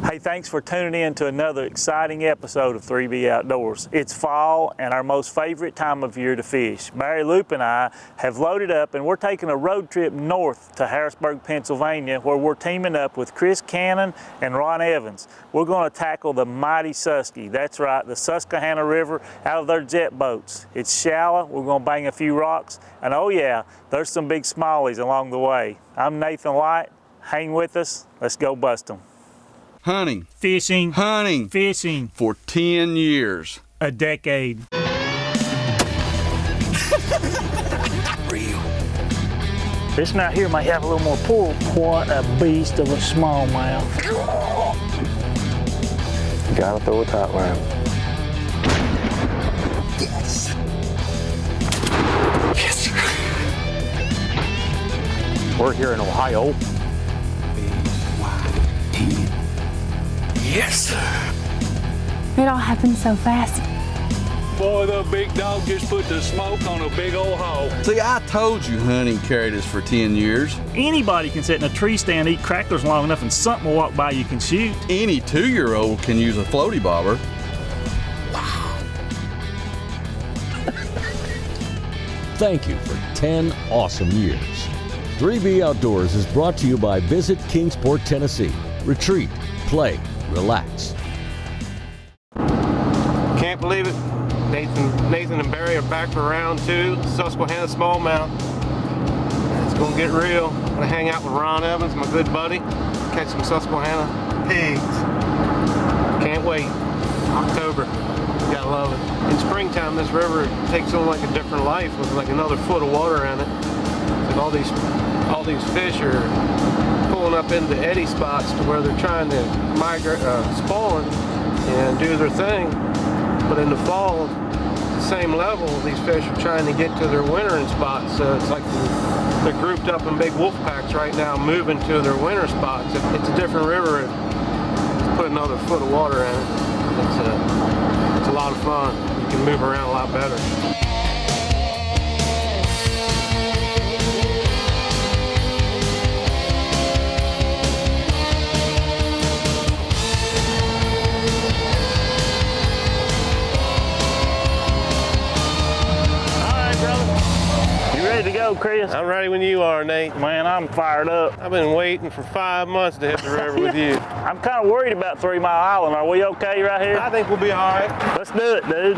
Hey, thanks for tuning in to another exciting episode of 3B Outdoors. It's fall and our most favorite time of year to fish. Barry Loop and I have loaded up and we're taking a road trip north to Harrisburg, Pennsylvania, where we're teaming up with Chris Cannon and Ron Evans. We're going to tackle the mighty Susky. That's right, the Susquehanna River out of their jet boats. It's shallow, we're going to bang a few rocks, and oh yeah, there's some big smallies along the way. I'm Nathan Light. Hang with us, let's go bust them. Hunting, Fishing, hunting fishing, for 10 years. a decade. Real. This one out here might have a little more pull. What a beast of a smallmouth. Gotta throw a top line. Yes. Yes. We're here in Ohio. Yes. It all happened so fast. Boy, the big dog just put the smoke on a big old hole. See, I told you hunting carried us for 10 years. Anybody can sit in a tree stand, eat crackers long enough, and something will walk by you can shoot. Any 2-year-old can use a floaty bobber. Thank you for 10 awesome years. 3B Outdoors is brought to you by Visit Kingsport, Tennessee. Retreat, play, relax. Can't believe it. Nathan and Barry are back for round 2, Susquehanna Smallmouth. It's gonna get real. I'm gonna hang out with Ron Evans, my good buddy, catch some Susquehanna pigs. Can't wait. October, gotta love it. In springtime, this river takes on like a different life with like another foot of water in it. And all these fish are pulling up into eddy spots to where they're trying to migrate, spawn and do their thing. But in the fall, the same level, these fish are trying to get to their wintering spots. So it's like they're grouped up in big wolf packs right now, moving to their winter spots. It's a different river. Put another foot of water in it. It's a lot of fun. You can move around a lot better. Ready to go, Chris? I'm ready when you are, Nate. Man, I'm fired up. I've been waiting for 5 months to hit the river with you. I'm kind of worried about 3 Mile Island. Are we okay right here? I think we'll be all right. Let's do it, dude.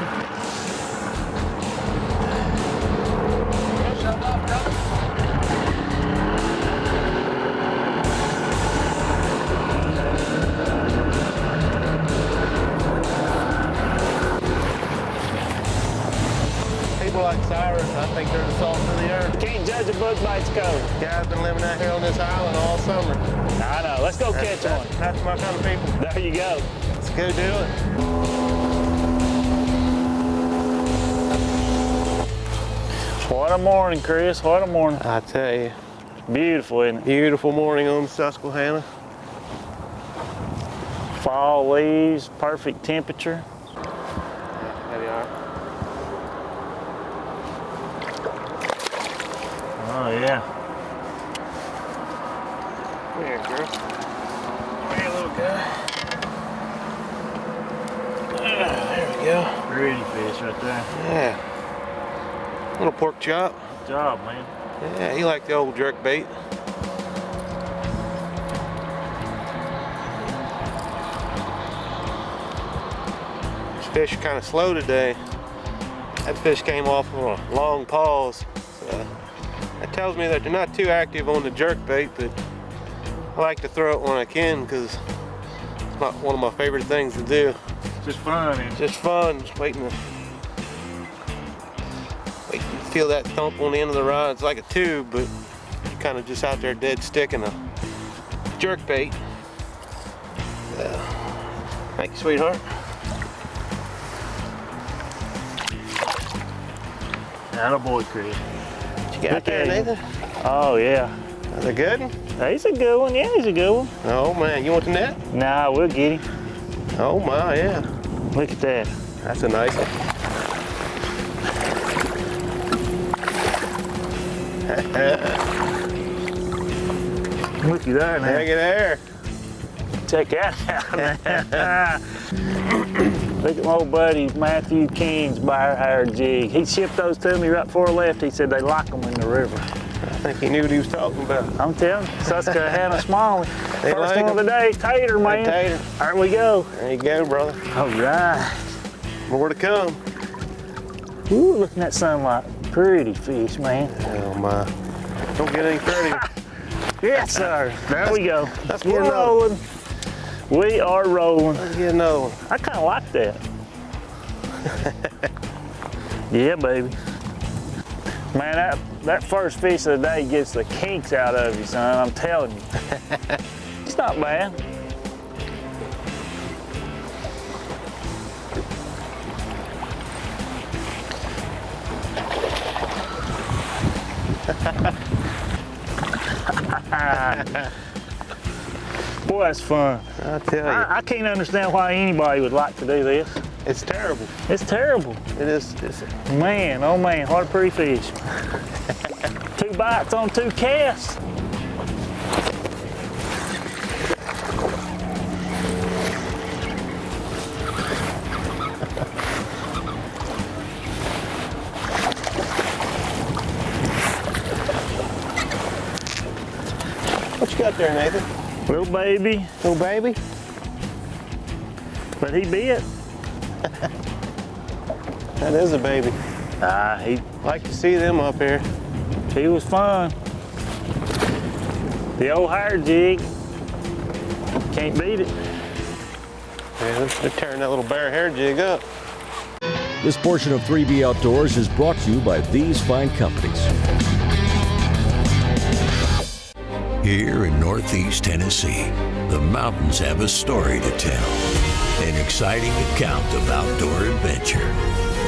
People like Cyrus, I think they're the salt of the earth. Can't judge a book by its cover. Guys been living out here on this island all summer. I know. Let's go catch one. That's my kind of people. There you go. Let's go do it. What a morning, Chris. What a morning. I tell you, Beautiful, isn't it? beautiful morning on Susquehanna. Fall leaves, perfect temperature. There you are. Oh, yeah. Come here, girl. Come here, little guy. There we go. Pretty fish right there. Yeah. Little pork chop. Good job, man. Yeah, he liked the old jerk bait. This fish are kind of slow today. That fish came off on a long pause. So that tells me that they're not too active on the jerk bait, but I like to throw it when I can because it's not one of my favorite things to do. Just fun, isn't it? Just fun, just waiting to feel that thump on the end of the rod. It's like a tube, but you're kind of just out there dead sticking a jerk bait. Thank you, sweetheart. Attaboy, Chris. What you got there, Nathan? Oh, yeah. Is it good? He's a good one. Yeah, he's a good one. Oh man, you want the net? Nah, we'll get him. Oh my, yeah. Look at that. That's a nice one. Looky there now. Hang it there. Tell check that out. Look at my old buddy Matthew King's bar-haired jig. He shipped those to me right before I left. He said they like them in the river. I think he knew what he was talking about. I'm telling you, Susquehanna Smallie. They First like one of the day, tater, man. Tater. There we go. There you go, brother. All right. More to come. Ooh, look at that sunlight. Pretty fish, man. Oh my. Don't get any prettier. Yes, sir. There we go. That's We're good. rolling. We are rolling. Let's get another one. I kind of like that. Yeah, baby. Man, that first fish of the day gets the kinks out of you, son. I'm telling you. It's not bad. Boy, that's fun. I tell you. I can't understand why anybody would like to do this. It's terrible. It's terrible. It is. Man, oh man, what a pretty fish. 2 bites on 2 casts. What you got there, Nathan? Little baby, Little baby? but he bit. That is a baby. He Like to see them up here. was fun. The old hair jig, can't beat it. Yeah, they're tearing that little bear hair jig up. This portion of 3B Outdoors is brought to you by these fine companies. Here in Northeast Tennessee, the mountains have a story to tell. An exciting account of outdoor adventure,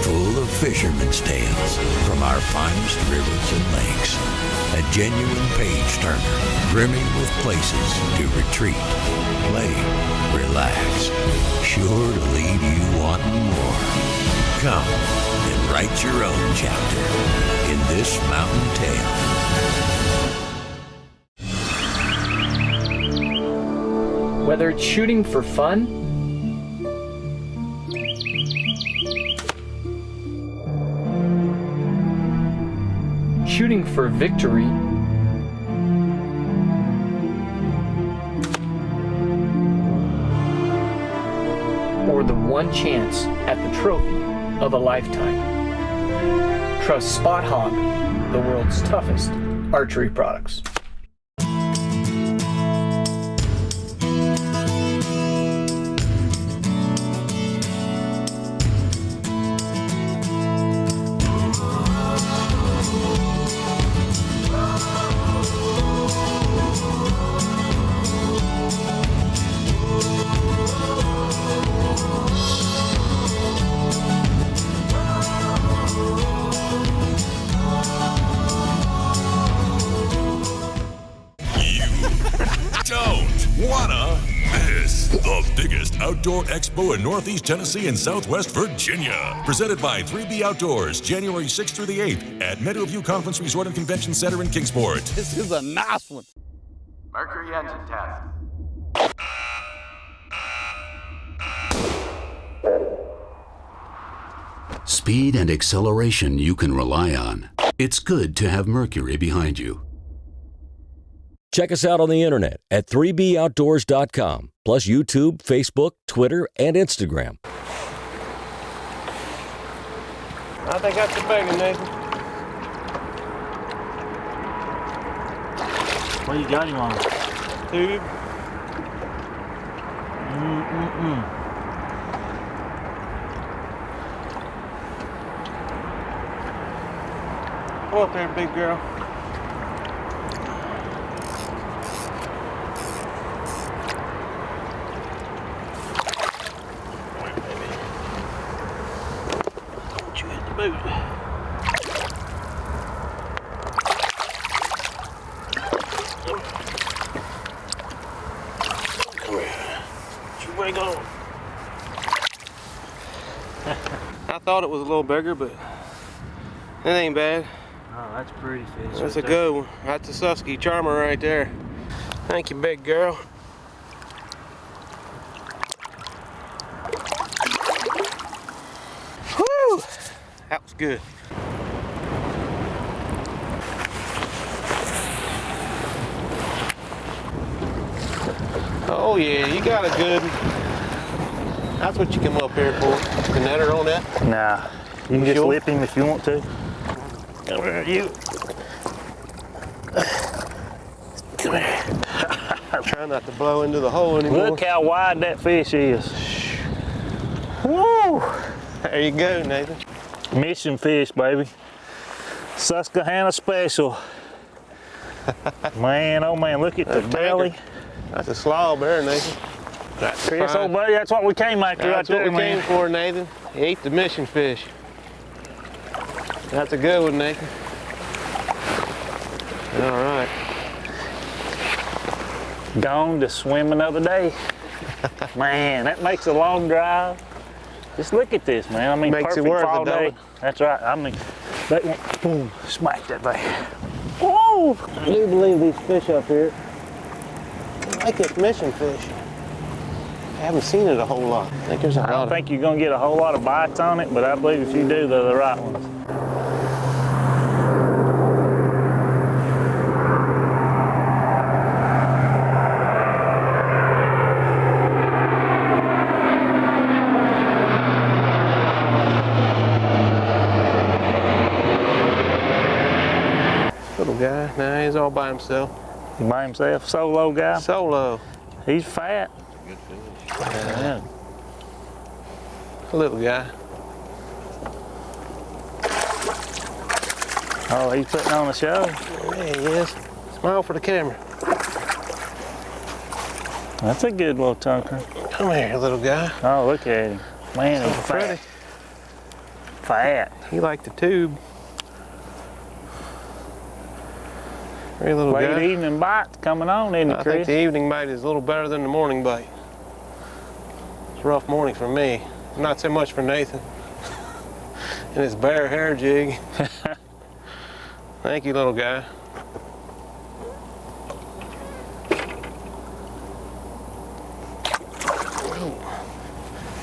full of fishermen's tales from our finest rivers and lakes. A genuine page-turner, brimming with places to retreat, play, relax. Sure to leave you wanting more. Come and write your own chapter in this mountain tale. Whether it's shooting for fun, shooting for victory, or the one chance at the trophy of a lifetime, trust Spot Hogg, the world's toughest archery products. Outdoor Expo in Northeast Tennessee and Southwest Virginia. Presented by 3B Outdoors, January 6th through the 8th at Meadowview Conference Resort and Convention Center in Kingsport. This is a nice one. Mercury engine test. Speed and acceleration you can rely on. It's good to have Mercury behind you. Check us out on the internet at 3boutdoors.com, plus YouTube, Facebook, Twitter, and Instagram. I think that's a big one, Nathan. What you got him on? Tube. Go up there, big girl. Don't you hit the boot. Come here. What you wig on? I thought it was a little bigger, but it ain't bad. Oh, that's pretty fish. That's a good one. That's a Susky Charmer right there. Thank you, big girl. good. Oh yeah, you got a good one. That's what you come up here for. The netter on that? Nah, you can just Sure. lip him if you want to. Come here, you. Come here. Try not to blow into the hole anymore. Look how wide that fish is. Woo! There you go, Nathan. Mission fish, baby. Susquehanna special. Man, oh man, look at the That's belly. That's a slob there, Nathan. That's Chris, fine. old buddy, that's what we came after That's right what there, we man. came for, Nathan. He ate the mission fish. That's a good one, Nathan. All right. Gone to swim another day. Man, that makes a long drive. Just look at this, man. I mean, Makes it perfect worth fall it, don't day. it? That's right. I mean, that one, boom, smack that thing. Whoa! I do believe these fish up here. I like this mission fish. I haven't seen it a whole lot. I think there's a I lot don't of think you're gonna get a whole lot of bites on it, but I believe if you do, they're the right ones. little guy. Nah, he's all by himself. He by himself, solo guy. Solo. He's fat. Yeah. Little guy. Oh, he's putting on a show. Yeah, he is. Smile for the camera. That's a good little tunker. Come here, little guy. Oh, look at him. Man, he's So pretty. fat. He liked the tube. Very little Late guy. evening bite coming on, isn't it, I think Chris? the evening bite is a little better than the morning bite. It's a rough morning for me. Not so much for Nathan and his bare hair jig. Thank you, little guy.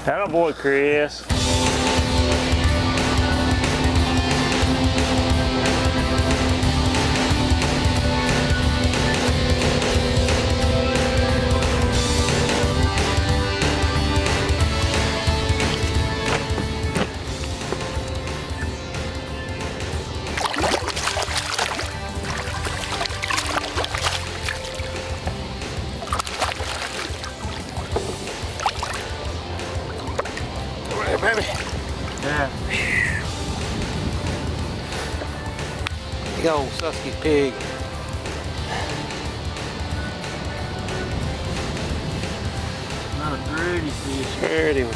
Atta boy, Chris. Baby. Yeah. Big old Susky pig. Not a pretty fish. Pretty one.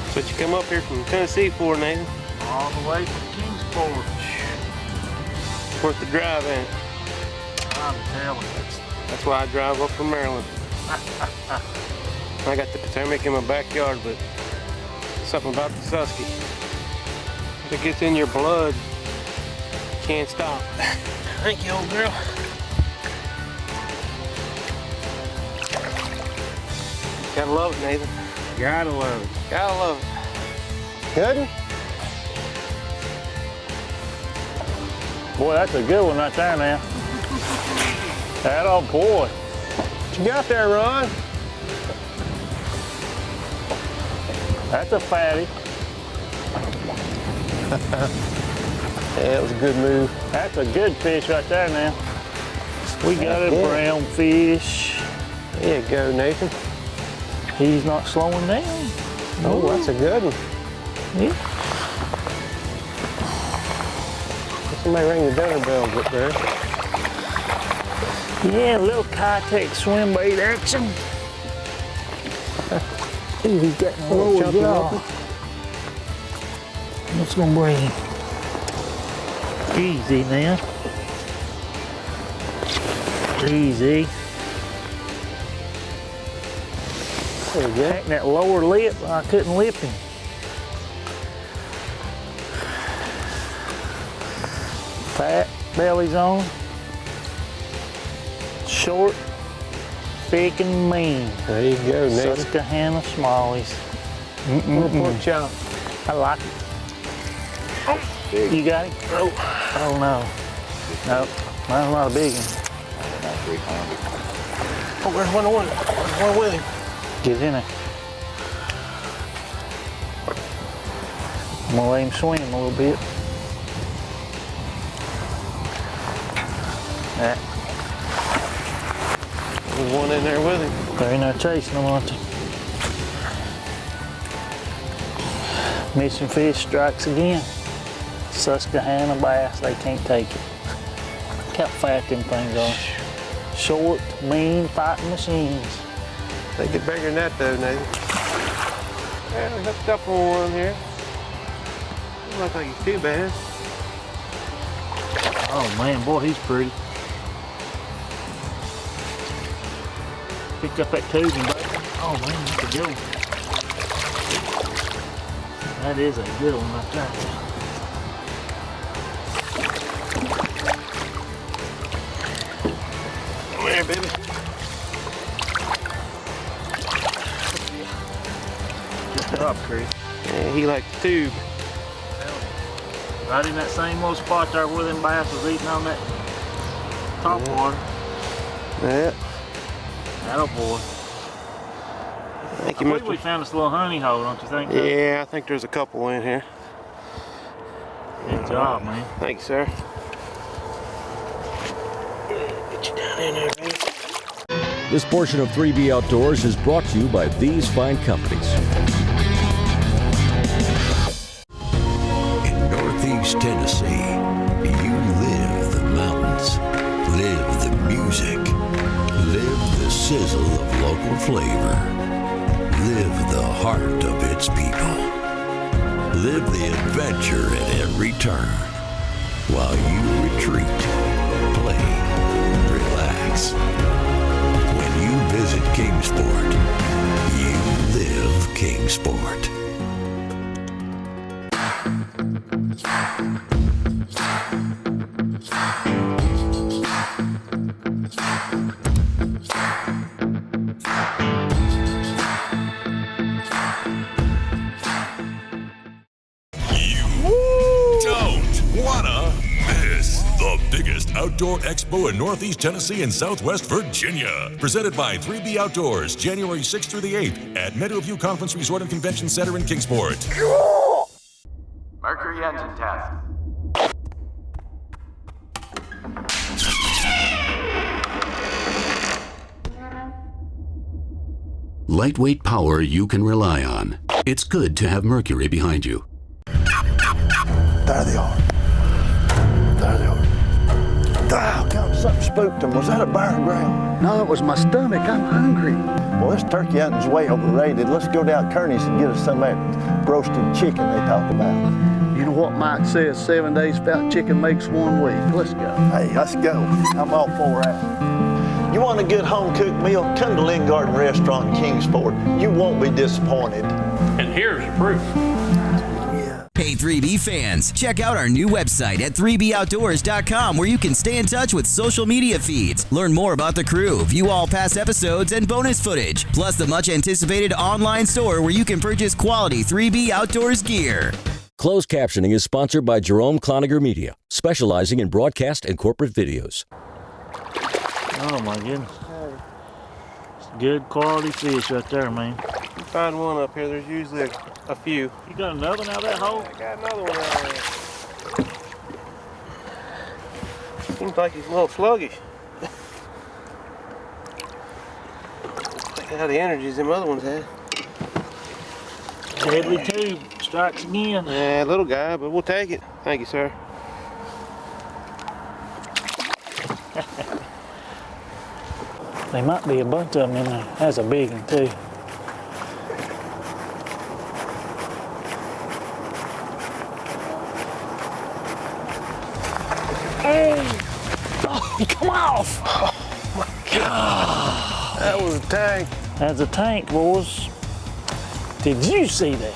That's what you come up here from Tennessee for, Nathan. All the way from Kingsport. It's worth the drive, ain't it? I'm telling you. That's why I drive up from Maryland. I got the Potomac in my backyard, but something about the Susky. If it gets in your blood, you can't stop. Thank you, old girl. Gotta love it, Nathan. Gotta love it. Gotta love it. Good one? Boy, that's a good one right there now. That old boy. What you got there, Ron? That's a fatty. Yeah, it was a good move. That's a good fish right there now. We got a Yeah. brown fish. There you go, Nathan. He's not slowing down. Oh, that's a good one. Yeah. Somebody ring the dinner bells up there. Yeah, a little Kitech swim bait action. Ooh, he's getting a Oh, lower chunky jaw. looking. What's gonna bring him? Easy now. Easy. There you go. Taking that lower lip, I couldn't lip him. Fat belly's on. Short, thick and mean. There you go, Nathan. Susquehanna smallies. Little pork chop. I like it. You got him? Oh no. No, that's not a big one. Oh, there's one with him. Get in there. I'm gonna let him swim a little bit. That. There's one in there with him. They're in there chasing them, aren't they? Missing fish strikes again. Susquehanna bass, they can't take it. Look how fat them things are. Short, mean, fighting machines. They get bigger than that though, Nathan. Yeah, there's a couple more in here. Doesn't look like he's too bad. Oh man, boy, he's pretty. Picked up that tubing, buddy. Oh man, that's a good one. That is a good one right there. Come here, baby. Good job, Chris. Yeah, he likes the tube. Right in that same little spot there where them bass was eating on that top water. Yeah. That'll boy. Thank I you, believe Mr. we found this little honey hole, don't you think? Yeah, I think there's a couple in here. Good job, man. Thank you, sir. Get you down in there, baby. This portion of 3B Outdoors is brought to you by these fine companies. In Northeast Tennessee, you live the mountains, live the music, live the sizzle of local flavor, live the heart of its people, live the adventure at every turn, while you retreat, play, relax. When you visit Kingsport, you live Kingsport. Outdoor Expo in Northeast Tennessee and Southwest Virginia. Presented by 3B Outdoors, January 6th through the 8th at Meadowview Conference Resort and Convention Center in Kingsport. Mercury engine test. Lightweight power you can rely on. It's good to have Mercury behind you. There they are. There they are. Oh, God, something spooked them. Was that a bear ground? No, it was my stomach. I'm hungry. Well, this turkey hunting's way overrated. Let's go down Kearney's and get us some of that roasted chicken they talk about. You know what Mike says, 7 days without chicken makes 1 week. Let's go. Hey, let's go. I'm all for that. You want a good home-cooked meal? Come to Lynn Garden Restaurant in Kingsport. You won't be disappointed. And here's your proof. Hey 3B fans, check out our new website at 3boutdoors.com where you can stay in touch with social media feeds, learn more about the crew, view all past episodes and bonus footage, plus the much anticipated online store where you can purchase quality 3B Outdoors gear. Closed captioning is sponsored by Jerome Cloninger Media, specializing in broadcast and corporate videos. Oh my goodness. It's good quality fish right there, man. You find one up here, there's usually a few. You got another one out of that hole? I got another one out there. Seems like he's a little sluggish. Look how the energies them other ones had. Deadly tube strikes again. Yeah, little guy, but we'll take it. Thank you, sir. There might be a bunch of them in there. That's a big one too. Hey! Oh, come off! Oh my God! That was a tank. That's a tank, boys. Did you see that?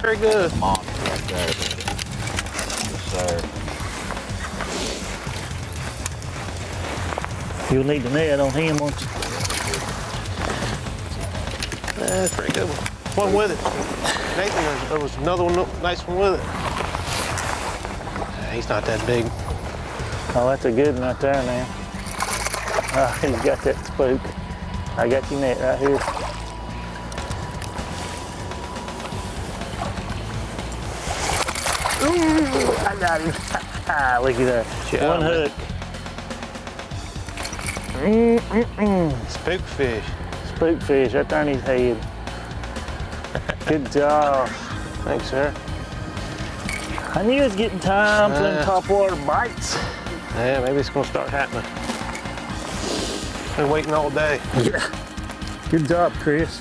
Very good. Monster right there. Yes, sir. You'll need the net on him, won't you? That's pretty good one. one with it. Nathan, there was another one, nice one with it. He's not that big. Oh, that's a good one right there, man. Oh, he's got that spook. I got your net right here. Ooh, I got him. Look at that. One hook. Spook fish. Spook fish right there on his head. Good job. Thanks, sir. I knew it was getting time for them topwater bites. Yeah, maybe it's gonna start happening. Been waiting all day. Yeah. Good job, Chris.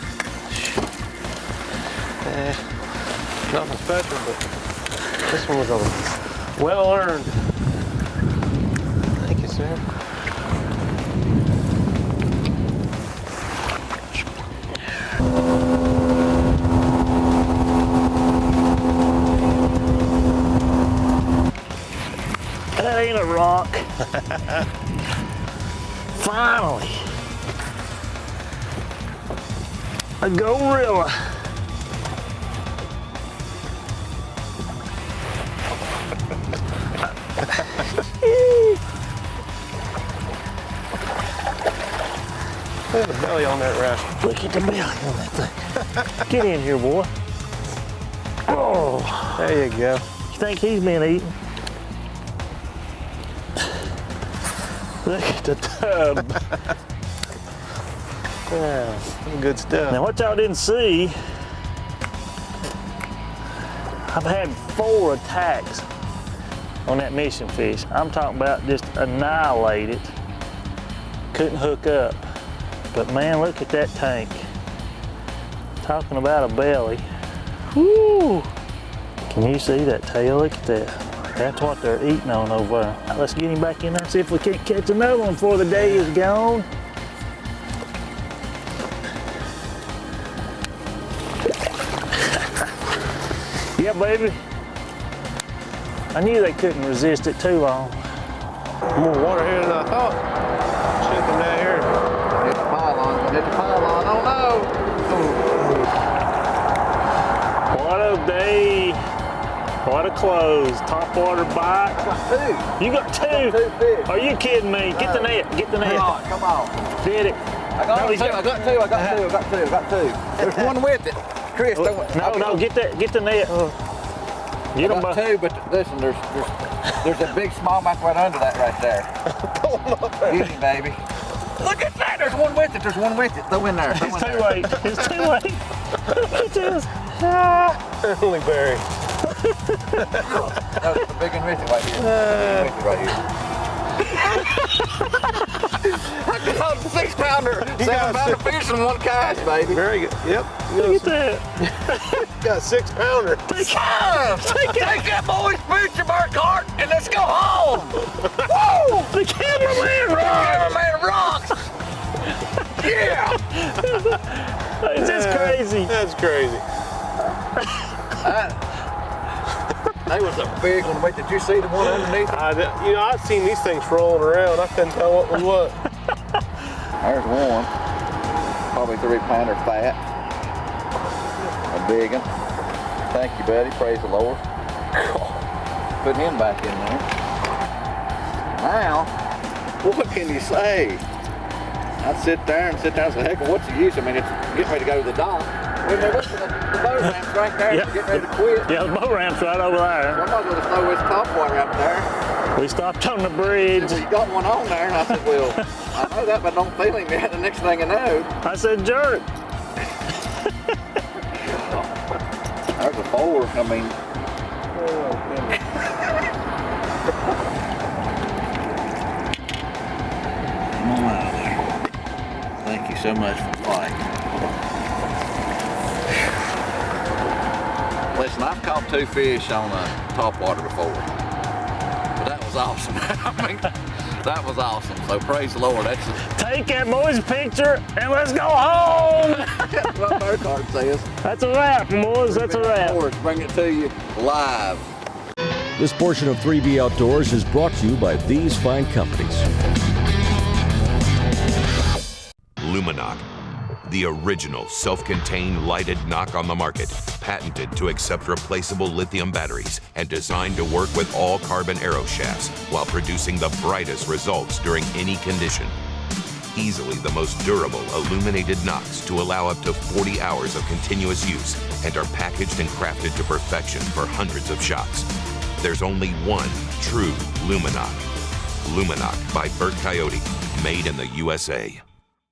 Nothing special, but this one was well earned. Thank you, sir. That ain't a rock. Finally. A gorilla. Look at the belly on that rascal. Look at the belly on that thing. Get in here, boy. Oh, there you go. You think he's been eating? Look at the tub. Yeah, some good stuff. Now, what y'all didn't see, I've had 4 attacks on that mission fish. I'm talking about just annihilated. Couldn't hook up. But man, look at that tank. Talking about a belly. Woo! Can you see that tail? Look at that. That's what they're eating on over there. Now, let's get him back in there and see if we can't catch another one before the day is gone. Yeah, baby. I knew they couldn't resist it too long. More water here than I thought. Should come down here. Hit the pylon. Hit the pylon. Oh no! What a day. What a close. Topwater bite. I got 2. You got 2? I got 2 fish. Are you kidding me? Get the net. Get the net. Come on. Did it. I got 2. I got 2. There's one with it. Chris, no, get the net. Get them I got 2, but listen, there's a big smallmouth right under that right there. Get him, baby. Look at that. There's one with it. Throw in there. It's too late. It's too late. It is. Only Barry. That was the big one with it right here. I caught a 6-pounder, 7-pounder fish in one cast, baby. Very good. Yep. Look at that. Got a 6-pounder. Take that boy's picture, Burkhart, and let's go home. Woo! The cameraman rocks. Yeah. It's just crazy. That's crazy. That was a big one. Wait, did you see the one underneath? I've seen these things rolling around. I couldn't tell what was what. There's one. Probably 3-pounder fat. A big one. Thank you, buddy. Praise the Lord. Put him back in there. Now, what can you say? I'd sit there and say, heck, what's the use? I mean, it's getting ready to go to the dock. When they look at the boat ramp's right there, Yep. getting ready to quit. Yeah, the boat ramp's right over there. So I'm not going to throw this topwater up there. We stopped on the bridge. Well, you got one on there, and I said, well, I know that, but I don't feel him yet. The next thing I know, I said, jerk. there's a 4. I mean, come on out of there. Thank you so much for the fight. Listen, I've caught 2 fish on topwater before, but that was awesome. I mean, that was awesome. So praise the Lord. Take that boy's picture and let's go home. That's what Burkhart says. That's a wrap, boys. That's a wrap. Bring it to you live. This portion of 3B Outdoors is brought to you by these fine companies. Luminoc, The original self-contained lighted knock on the market, patented to accept replaceable lithium batteries and designed to work with all carbon arrow shafts while producing the brightest results during any condition. Easily the most durable illuminated knocks to allow up to 40 hours of continuous use and are packaged and crafted to perfection for hundreds of shots. There's only one true Luminock. Luminock by Bert Coyote, made in the USA.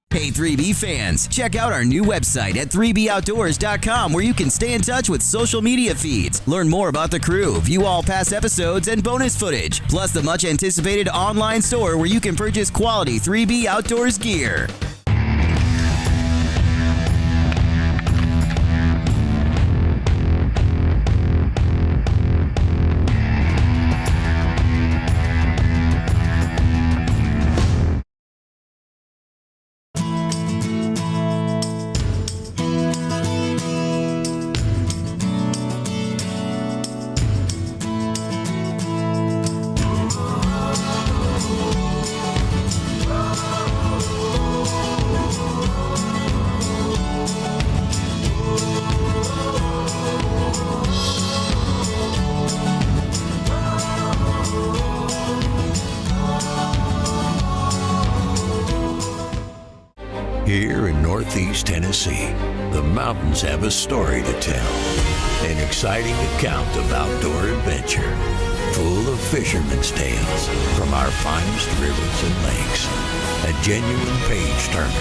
Hey 3B fans, check out our new website at 3boutdoors.com where you can stay in touch with social media feeds, learn more about the crew, view all past episodes and bonus footage, plus the much anticipated online store where you can purchase quality 3B Outdoors gear. Here in Northeast Tennessee, the mountains have a story to tell. An exciting account of outdoor adventure, full of fishermen's tales from our finest rivers and lakes. A genuine page-turner,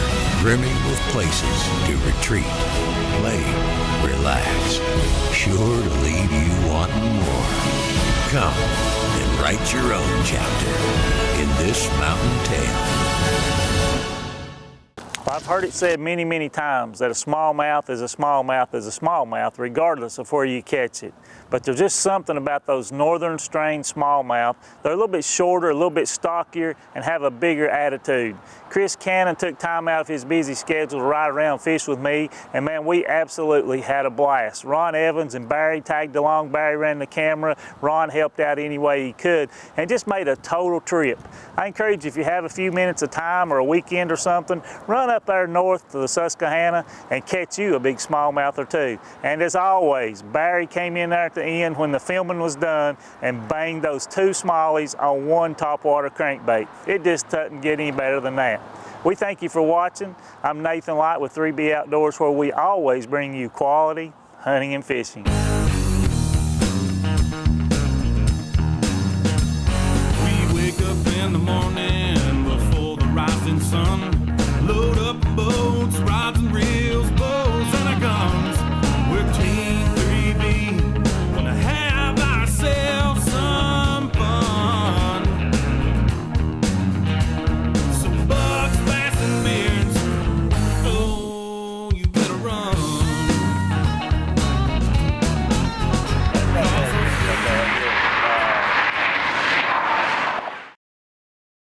brimming with places to retreat, play, relax. Sure to leave you wanting more. Come and write your own chapter in this mountain tale. I've heard it said many, many times that a smallmouth is a smallmouth is a smallmouth, regardless of where you catch it. But there's just something about those northern strain smallmouth. They're a little bit shorter, a little bit stockier, and have a bigger attitude. Chris Cannon took time out of his busy schedule to ride around and fish with me, and man, we absolutely had a blast. Ron Evans and Barry tagged along. Barry ran the camera. Ron helped out any way he could, and just made a total trip. I encourage you, if you have a few minutes of time or a weekend or something, run up there north to the Susquehanna and catch you a big smallmouth or two. And as always, Barry came in there at the end when the filming was done and banged those two smallies on one topwater crankbait. It just doesn't get any better than that. We thank you for watching. I'm Nathan Light with 3B Outdoors, where we always bring you quality hunting and fishing.